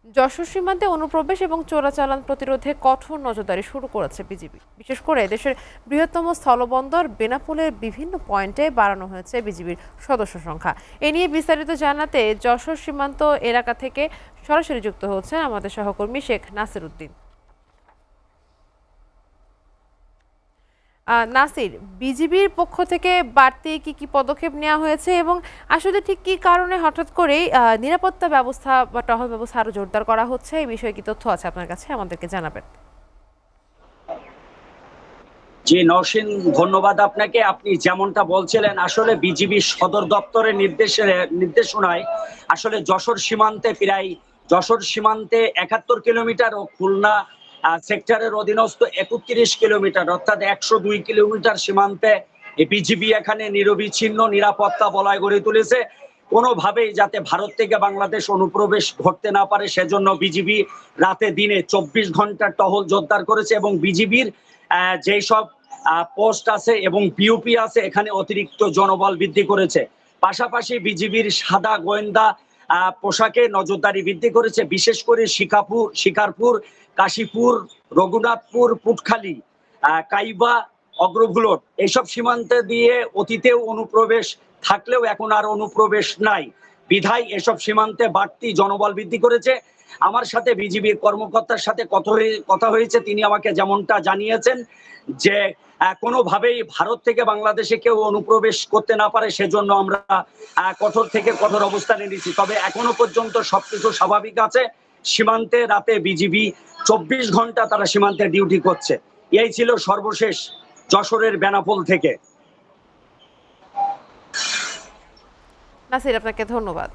যশোর সীমান্তে অনুপ্রবেশ এবং চোরাচালান প্রতিরোধে কঠোর নজরদারি শুরু করেছে বিজিবি। বিশেষ করে দেশের বৃহত্তম স্থলবন্দর বেনাপোলের বিভিন্ন পয়েন্টে বাড়ানো হয়েছে বিজিবির সদস্য সংখ্যা। এ নিয়ে বিস্তারিত জানাতে যশোর সীমান্ত এলাকা থেকে সরাসরি যুক্ত হচ্ছেন আমাদের সহকর্মী শেখ নাসির উদ্দিন। নাসির, বিজিবির পক্ষ থেকে বাড়তি কি পদক্ষেপ নেওয়া হয়েছে এবং আসলে ঠিক কি কারণে হঠাৎ করেই নিরাপত্তা ব্যবস্থা বা টহল ব্যবস্থা আরো জোরদার করা হচ্ছে, এই বিষয়ে কি তথ্য আছে আপনার কাছে? আমাদেরকে জানাবেন। জি নওশীন, ধন্যবাদ আপনাকে। আপনি যেমনটা বলছিলেন, আসলে বিজিবি সদর দপ্তরের নির্দেশনায় আসলে যশোর সীমান্তে ৭১ কিলোমিটার ও খুলনা সেক্টরের অধীনস্থ ৩১ কিলোমিটার অর্থাৎ ১০২ কিলোমিটার সীমান্তে বিজিবি এখানে নিরবিচ্ছিন্ন নিরাপত্তা বলয় গড়ে তুলেছে। কোনোভাবেই যাতে ভারত থেকে বাংলাদেশ অনুপ্রবেশ ঘটতে না পারে সেজন্য বিজিবি রাতে দিনে ২৪ ঘন্টা টহল জোরদার করেছে এবং বিজিবির যেই সব পোস্ট আছে এবং পিওপি আছে এখানে অতিরিক্ত জনবল বৃদ্ধি করেছে। পাশাপাশি বিজিবির সাদা গোয়েন্দা পোশাকে নজরদারি বৃদ্ধি করেছে, বিশেষ করে শিকারপুর, কাশীপুর, রঘুনাথপুর, পুটখালী, কাইবা, অগ্রভুলট এইসব সীমান্তে দিয়ে অতীতেও অনুপ্রবেশ থাকলেও এখন আর অনুপ্রবেশ নাই, বিধায় এসব সীমান্তে বাড়তি জনবল বৃদ্ধি করেছে। আমার সাথে বিজিবির কর্মকর্তার সাথে কথা হয়েছে, তিনি আমাকে যেমনটা জানিয়েছেন যে কোনোভাবেই ভারত থেকে বাংলাদেশে কেউ অনুপ্রবেশ করতে না পারে সেজন্য আমরা কঠোর থেকে কঠোর অবস্থানে নিচ্ছি। তবে এখনো পর্যন্ত সবকিছু স্বাভাবিক আছে। সীমান্তে রাতে বিজিবি ২৪ ঘন্টা তারা সীমান্তে ডিউটি করছে। এই ছিল সর্বশেষ যশোরের বেনাপোল থেকে। নাসির, আপনাকে ধন্যবাদ।